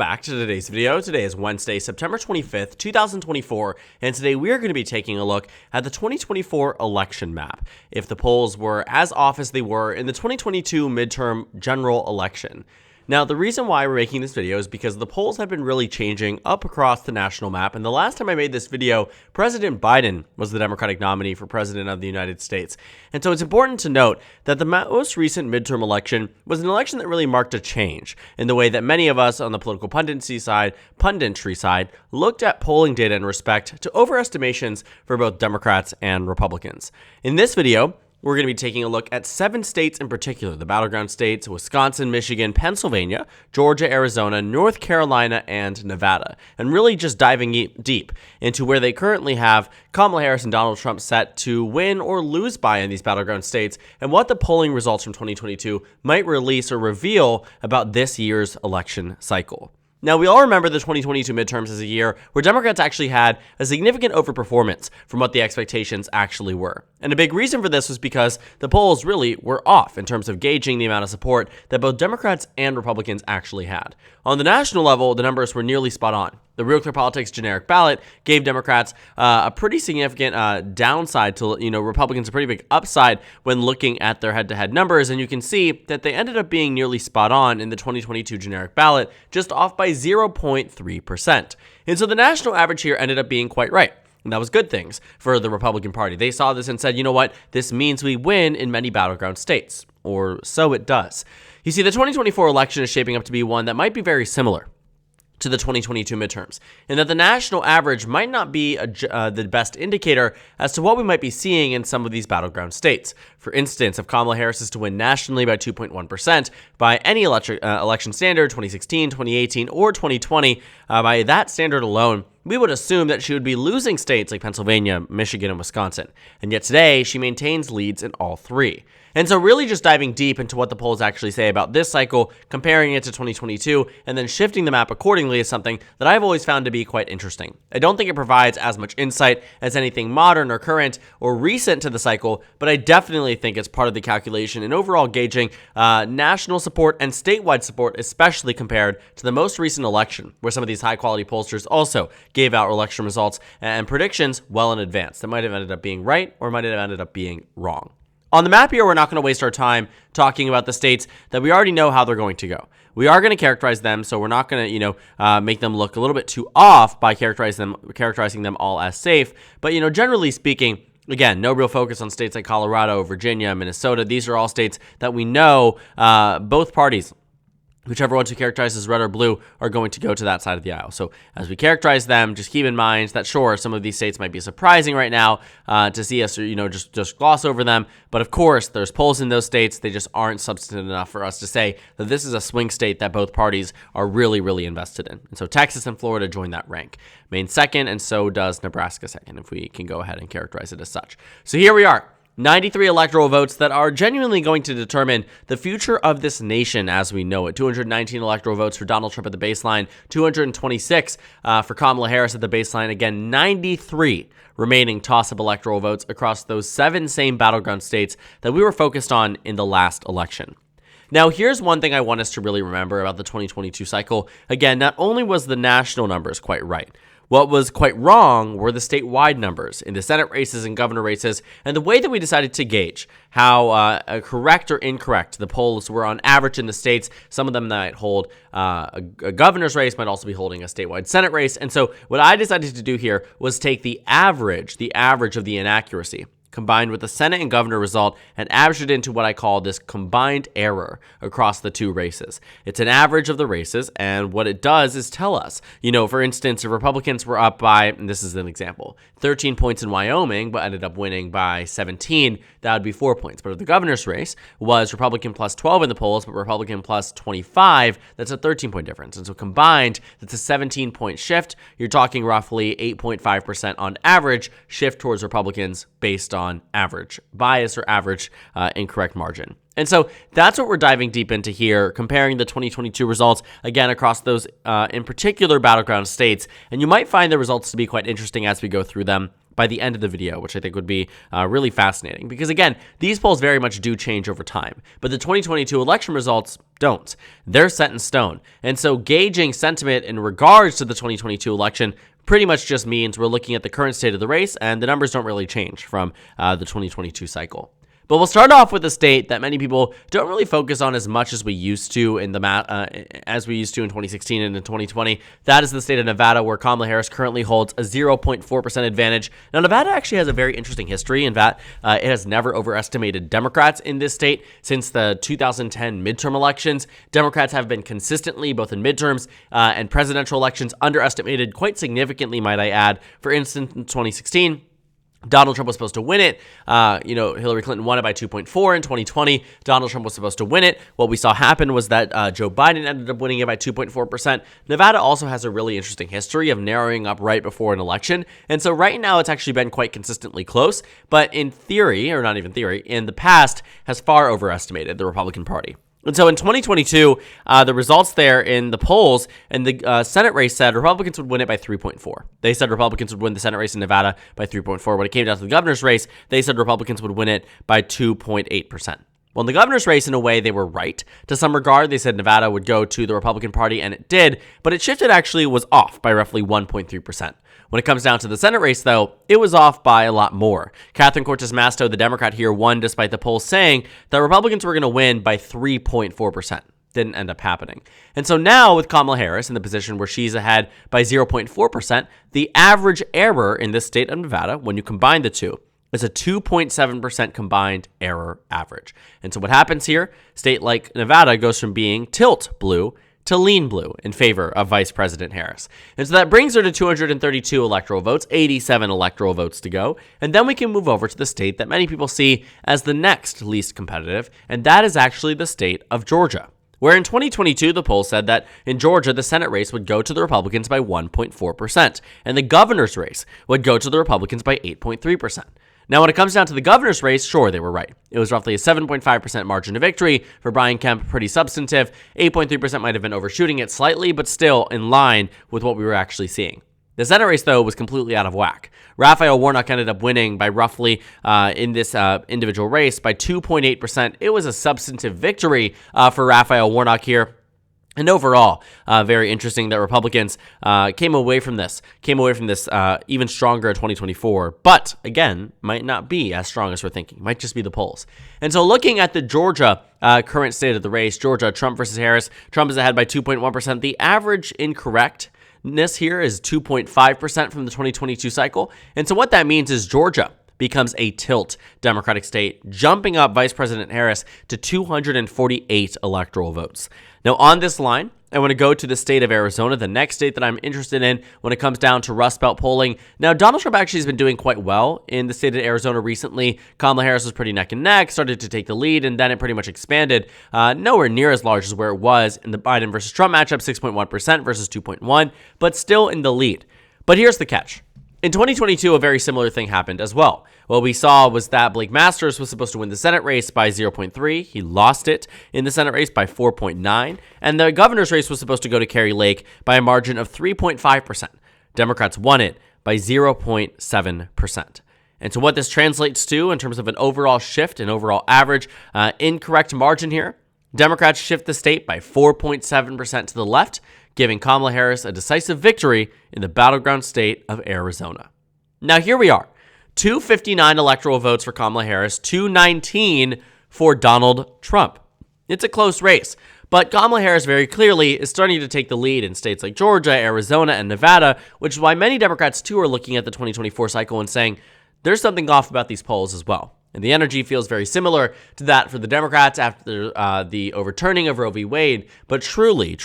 Back to today's video. Today is Wednesday, September 25th, 2024, and today we are going to be taking a look at the 2024 election map, if the polls were as off as they were in the 2022 midterm general election. Now, the reason why we're making this video is because the polls have been really changing up across the national map, and the last time I made this video, President Biden was the Democratic nominee for President of the United States. And so it's important to note that the most recent midterm election was an election that really marked a change in the way that many of us on the political punditry side looked at polling data in respect to overestimations for both Democrats and Republicans. In this video, we're going to be taking a look at 7 states in particular, the battleground states: Wisconsin, Michigan, Pennsylvania, Georgia, Arizona, North Carolina, and Nevada, and really just diving deep into where they currently have Kamala Harris and Donald Trump set to win or lose by in these battleground states, and what the polling results from 2022 might release or reveal about this year's election cycle. Now, we all remember the 2022 midterms as a year where Democrats actually had a significant overperformance from what the expectations actually were. And a big reason for this was because the polls really were off in terms of gauging the amount of support that both Democrats and Republicans actually had. On the national level, the numbers were nearly spot on. The Real Clear Politics generic ballot gave Democrats a pretty significant downside to, Republicans a pretty big upside when looking at their head-to-head numbers. And you can see that they ended up being nearly spot on in the 2022 generic ballot, just off by 0.3%. And so the national average here ended up being quite right. And that was good things for the Republican Party. They saw this and said, you know what, this means we win in many battleground states. Or so it does. You see, the 2024 election is shaping up to be one that might be very similar to the 2022 midterms, and that the national average might not be the best indicator as to what we might be seeing in some of these battleground states. For instance, if Kamala Harris is to win nationally by 2.1% by any election standard, 2016, 2018, or 2020, by that standard alone, we would assume that she would be losing states like Pennsylvania, Michigan, and Wisconsin. And yet today, she maintains leads in all 3. And so really just diving deep into what the polls actually say about this cycle, comparing it to 2022, and then shifting the map accordingly is something that I've always found to be quite interesting. I don't think it provides as much insight as anything modern or current or recent to the cycle, but I definitely think it's part of the calculation and overall gauging national support and statewide support, especially compared to the most recent election, where some of these high-quality pollsters also gave out election results and predictions well in advance that might have ended up being right or might have ended up being wrong. On the map here, we're not going to waste our time talking about the states that we already know how they're going to go. We are going to characterize them, so we're not going to, make them look a little bit too off by characterizing them all as safe. But, generally speaking, again, no real focus on states like Colorado, Virginia, Minnesota. These are all states that we know both parties, whichever ones we characterize as red or blue, are going to go to that side of the aisle. So as we characterize them, just keep in mind that, sure, some of these states might be surprising right now to see us, just gloss over them. But of course, there's polls in those states. They just aren't substantive enough for us to say that this is a swing state that both parties are really, really invested in. And so Texas and Florida join that rank. Maine second, and so does Nebraska second, if we can go ahead and characterize it as such. So here we are. 93 electoral votes that are genuinely going to determine the future of this nation as we know it. 219 electoral votes for Donald Trump at the baseline, 226 for Kamala Harris at the baseline. Again, 93 remaining toss-up electoral votes across those 7 same battleground states that we were focused on in the last election. Now, here's one thing I want us to really remember about the 2022 cycle. Again, not only was the national numbers quite right, what was quite wrong were the statewide numbers in the Senate races and governor races, and the way that we decided to gauge how correct or incorrect the polls were on average in the states. Some of them might hold a governor's race, might also be holding a statewide Senate race. And so what I decided to do here was take the average of the inaccuracy combined with the Senate and governor result and average it into what I call this combined error across the 2 races. It's an average of the races, and what it does is tell us, for instance, if Republicans were up by, and this is an example, 13 points in Wyoming, but ended up winning by 17, that would be 4 points. But if the governor's race was Republican plus 12 in the polls, but Republican plus 25, that's a 13-point difference. And so combined, that's a 17-point shift. You're talking roughly 8.5% on average shift towards Republicans based on average bias or average incorrect margin. And so that's what we're diving deep into here, comparing the 2022 results, again, across those in particular battleground states. And you might find the results to be quite interesting as we go through them. by the end of the video, which I think would be really fascinating. Because again, these polls very much do change over time, but the 2022 election results don't. They're set in stone. And so gauging sentiment in regards to the 2022 election pretty much just means we're looking at the current state of the race, and the numbers don't really change from the 2022 cycle. But we'll start off with a state that many people don't really focus on as much as we used to in in 2016 and in 2020. That is the state of Nevada, where Kamala Harris currently holds a 0.4% advantage. Now, Nevada actually has a very interesting history in that it has never overestimated Democrats in this state since the 2010 midterm elections. Democrats have been consistently, both in midterms and presidential elections, underestimated quite significantly, might I add. For instance, in 2016, Donald Trump was supposed to win it. Hillary Clinton won it by 2.4. In 2020, Donald Trump was supposed to win it. What we saw happen was that Joe Biden ended up winning it by 2.4%. Nevada also has a really interesting history of narrowing up right before an election. And so right now, it's actually been quite consistently close. But in theory, or not even theory, in the past, has far overestimated the Republican Party. And so in 2022, the results there in the polls and the Senate race said Republicans would win it by 3.4. They said Republicans would win the Senate race in Nevada by 3.4. When it came down to the governor's race, they said Republicans would win it by 2.8%. Well, in the governor's race, in a way, they were right. To some regard, they said Nevada would go to the Republican Party, and it did, but it shifted actually was off by roughly 1.3%. When it comes down to the Senate race, though, it was off by a lot more. Catherine Cortez Masto, the Democrat here, won despite the polls saying that Republicans were going to win by 3.4%. Didn't end up happening. And so now with Kamala Harris in the position where she's ahead by 0.4%, the average error in this state of Nevada, when you combine the two, is a 2.7% combined error average. And so what happens here, state like Nevada goes from being tilt blue to lean blue in favor of Vice President Harris. And so that brings her to 232 electoral votes, 87 electoral votes to go. And then we can move over to the state that many people see as the next least competitive, and that is actually the state of Georgia, where in 2022, the poll said that in Georgia, the Senate race would go to the Republicans by 1.4%, and the governor's race would go to the Republicans by 8.3%. Now, when it comes down to the governor's race, sure, they were right. It was roughly a 7.5% margin of victory for Brian Kemp, pretty substantive. 8.3% might have been overshooting it slightly, but still in line with what we were actually seeing. The Senate race, though, was completely out of whack. Raphael Warnock ended up winning by roughly, in this individual race, by 2.8%. It was a substantive victory for Raphael Warnock here. And overall, very interesting that Republicans came away from this even stronger in 2024, but again, might not be as strong as we're thinking. Might just be the polls. And so looking at the Georgia current state of the race, Georgia, Trump versus Harris, Trump is ahead by 2.1%. The average incorrectness here is 2.5% from the 2022 cycle. And so what that means is Georgia becomes a tilt Democratic state, jumping up Vice President Harris to 248 electoral votes. Now, on this line, I want to go to the state of Arizona, the next state that I'm interested in when it comes down to Rust Belt polling. Now, Donald Trump actually has been doing quite well in the state of Arizona recently. Kamala Harris was pretty neck and neck, started to take the lead, and then it pretty much expanded. Nowhere near as large as where it was in the Biden versus Trump matchup, 6.1% versus 2.1%, but still in the lead. But here's the catch. In 2022, a very similar thing happened as well. What we saw was that Blake Masters was supposed to win the Senate race by 0.3. He lost it in the Senate race by 4.9. And the governor's race was supposed to go to Kari Lake by a margin of 3.5%. Democrats won it by 0.7%. And so what this translates to in terms of an overall shift, an overall average incorrect margin here, Democrats shift the state by 4.7% to the left, giving Kamala Harris a decisive victory in the battleground state of Arizona. Now, here we are. 259 electoral votes for Kamala Harris, 219 for Donald Trump. It's a close race, but Kamala Harris very clearly is starting to take the lead in states like Georgia, Arizona, and Nevada, which is why many Democrats, too, are looking at the 2024 cycle and saying, there's something off about these polls as well. And the energy feels very similar to that for the Democrats after the overturning of Roe v. Wade, but truly,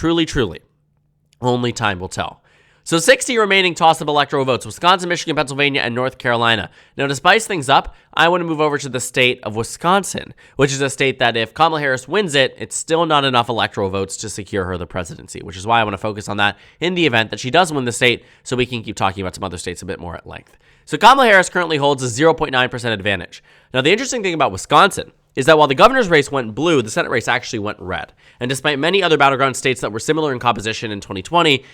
only time will tell. So 60 remaining toss-up electoral votes, Wisconsin, Michigan, Pennsylvania, and North Carolina. Now, to spice things up, I want to move over to the state of Wisconsin, which is a state that if Kamala Harris wins it, it's still not enough electoral votes to secure her the presidency, which is why I want to focus on that in the event that she does win the state so we can keep talking about some other states a bit more at length. So Kamala Harris currently holds a 0.9% advantage. Now, the interesting thing about Wisconsin is that while the governor's race went blue, the Senate race actually went red. And despite many other battleground states that were similar in composition in 2020,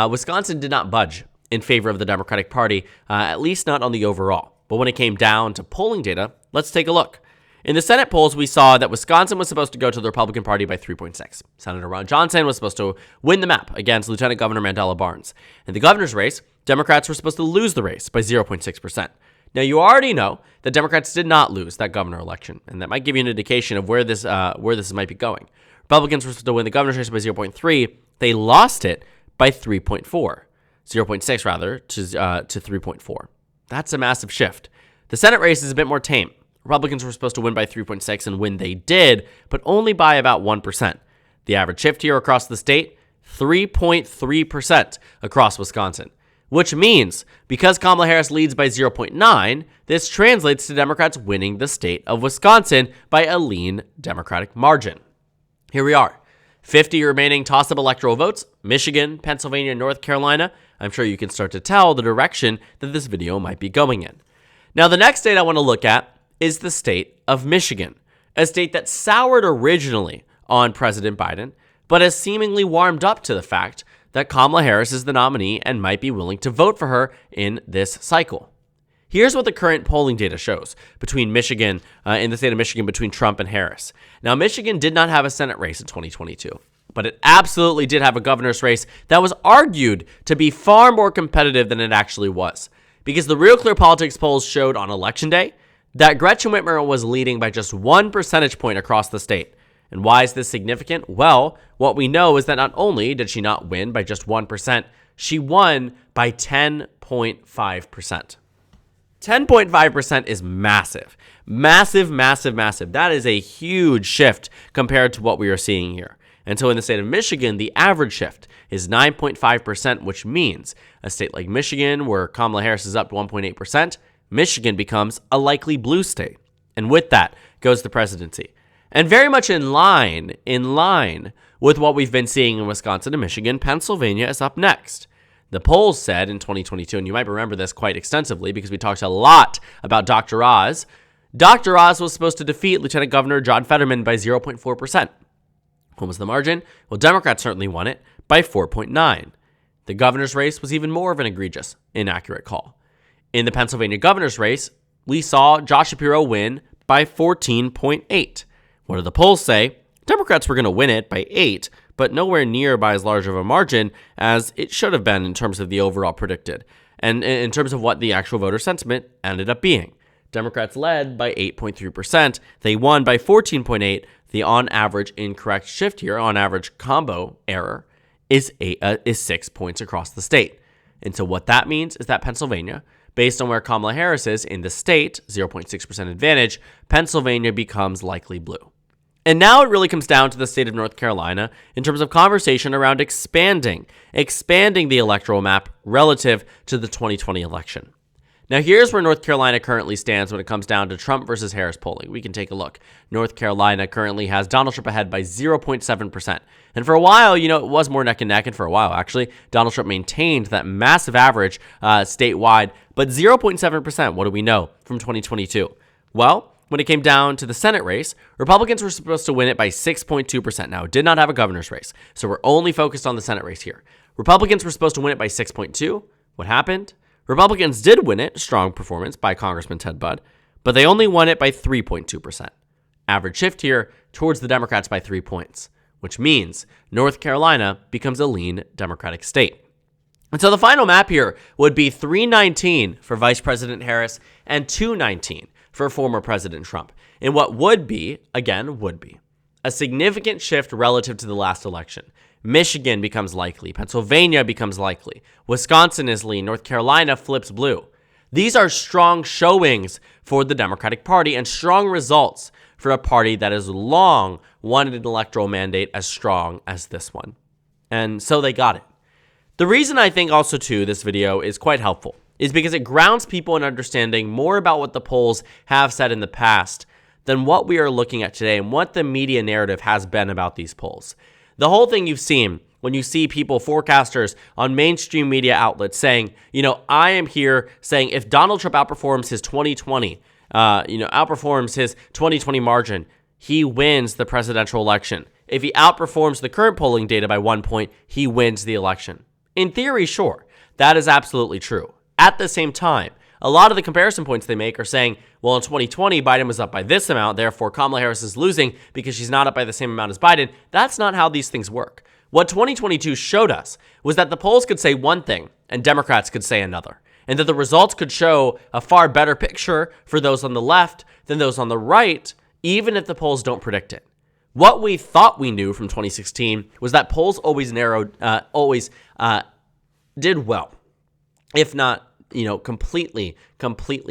Wisconsin did not budge in favor of the Democratic Party, at least not on the overall. But when it came down to polling data, let's take a look. In the Senate polls, we saw that Wisconsin was supposed to go to the Republican Party by 3.6. Senator Ron Johnson was supposed to win the map against Lieutenant Governor Mandela Barnes. In the governor's race, Democrats were supposed to lose the race by 0.6%. Now, you already know that Democrats did not lose that governor election, and that might give you an indication of where this might be going. Republicans were supposed to win the governor's race by 0.3. They lost it by 3.4. 0.6 rather, to 3.4. That's a massive shift. The Senate race is a bit more tame. Republicans were supposed to win by 3.6, and win they did, but only by about 1%. The average shift here across the state, 3.3% across Wisconsin, which means because Kamala Harris leads by 0.9, this translates to Democrats winning the state of Wisconsin by a lean Democratic margin. Here we are. 50 remaining toss-up electoral votes, Michigan, Pennsylvania, North Carolina. I'm sure you can start to tell the direction that this video might be going in. Now, the next state I want to look at is the state of Michigan, a state that soured originally on President Biden, but has seemingly warmed up to the fact that Kamala Harris is the nominee and might be willing to vote for her in this cycle. Here's what the current polling data shows between Michigan, in the state of Michigan, between Trump and Harris. Now, Michigan did not have a Senate race in 2022, but it absolutely did have a governor's race that was argued to be far more competitive than it actually was. Because the Real Clear Politics polls showed on Election Day that Gretchen Whitmer was leading by just 1 percentage point across the state. And why is this significant? Well, what we know is that not only did she not win by just 1%, she won by 10.5%. 10.5% is massive. Massive, massive, massive. That is a huge shift compared to what we are seeing here. And so in the state of Michigan, the average shift is 9.5%, which means a state like Michigan, where Kamala Harris is up 1.8%, Michigan becomes a likely blue state. And with that goes the presidency. And very much in line with what we've been seeing in Wisconsin and Michigan, Pennsylvania is up next. The polls said in 2022, and you might remember this quite extensively because we talked a lot about Dr. Oz. Dr. Oz was supposed to defeat Lieutenant Governor John Fetterman by 0.4%. What was the margin? Well, Democrats certainly won it by 4.9. The governor's race was even more of an egregious, inaccurate call. In the Pennsylvania governor's race, we saw Josh Shapiro win by 14.8. What did the polls say? Democrats were going to win it by 8, but nowhere near by as large of a margin as it should have been in terms of the overall predicted, and in terms of what the actual voter sentiment ended up being. Democrats led by 8.3%. They won by 14.8. The on-average incorrect shift here, on-average combo error, is 6 points across the state. And so what that means is that Pennsylvania, based on where Kamala Harris is in the state, 0.6% advantage, Pennsylvania becomes likely blue. And now it really comes down to the state of North Carolina in terms of conversation around expanding the electoral map relative to the 2020 election. Now, here's where North Carolina currently stands when it comes down to Trump versus Harris polling. We can take a look. North Carolina currently has Donald Trump ahead by 0.7%. And for a while, it was more neck and neck. And for a while, actually, Donald Trump maintained that massive average statewide. But 0.7%, what do we know from 2022? Well, when it came down to the Senate race, Republicans were supposed to win it by 6.2%. Now, it did not have a governor's race, so we're only focused on the Senate race here. Republicans were supposed to win it by 6.2. What happened? Republicans did win it, strong performance by Congressman Ted Budd, but they only won it by 3.2%. Average shift here towards the Democrats by 3 points, which means North Carolina becomes a lean Democratic state. And so the final map here would be 319 for Vice President Harris and 219 for former President Trump, in what would be a significant shift relative to the last election. Michigan becomes likely. Pennsylvania becomes likely. Wisconsin is lean. North Carolina flips blue. These are strong showings for the Democratic Party and strong results for a party that has long wanted an electoral mandate as strong as this one. And so they got it. The reason I think also, too, this video is quite helpful is because it grounds people in understanding more about what the polls have said in the past than what we are looking at today and what the media narrative has been about these polls. The whole thing you've seen when you see people, forecasters on mainstream media outlets saying, I am here saying if Donald Trump outperforms his 2020 margin, he wins the presidential election. If he outperforms the current polling data by 1 point, he wins the election. In theory, sure. That is absolutely true. At the same time, a lot of the comparison points they make are saying, well, in 2020, Biden was up by this amount, therefore Kamala Harris is losing because she's not up by the same amount as Biden. That's not how these things work. What 2022 showed us was that the polls could say one thing and Democrats could say another, and that the results could show a far better picture for those on the left than those on the right, even if the polls don't predict it. What we thought we knew from 2016 was that polls always did well, if not, completely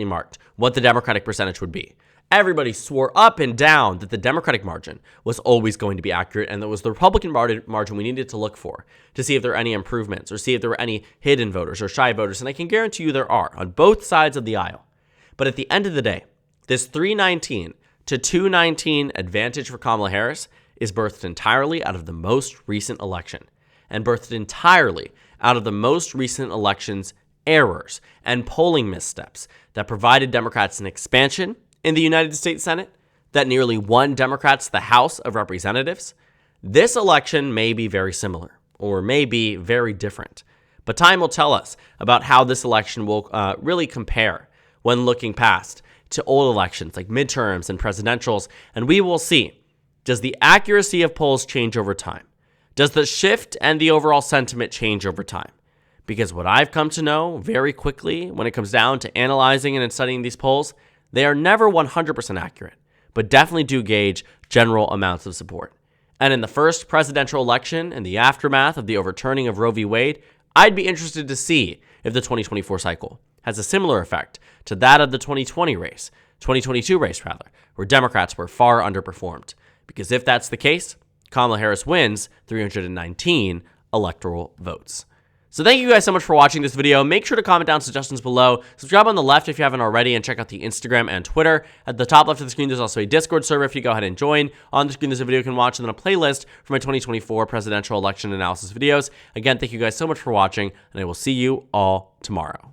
marked what the Democratic percentage would be. Everybody swore up and down that the Democratic margin was always going to be accurate, and that was the Republican margin we needed to look for to see if there were any improvements or see if there were any hidden voters or shy voters, and I can guarantee you there are on both sides of the aisle. But at the end of the day, this 319 to 219 advantage for Kamala Harris is birthed entirely out of the most recent election, and birthed entirely out of the most recent election's errors and polling missteps that provided Democrats an expansion in the United States Senate, that nearly won Democrats the House of Representatives. This election may be very similar or may be very different, but time will tell us about how this election will really compare when looking past to old elections like midterms and presidentials, and we will see, does the accuracy of polls change over time? Does the shift and the overall sentiment change over time? Because what I've come to know very quickly when it comes down to analyzing and studying these polls, they are never 100% accurate, but definitely do gauge general amounts of support. And in the first presidential election and the aftermath of the overturning of Roe v. Wade, I'd be interested to see if the 2024 cycle has a similar effect to that of the 2022 race, where Democrats were far underperformed. Because if that's the case, Kamala Harris wins 319 electoral votes. So thank you guys so much for watching this video. Make sure to comment down suggestions below. Subscribe on the left if you haven't already, and check out the Instagram and Twitter. At the top left of the screen, there's also a Discord server if you go ahead and join. On the screen, there's a video you can watch, and then a playlist for my 2024 presidential election analysis videos. Again, thank you guys so much for watching, and I will see you all tomorrow.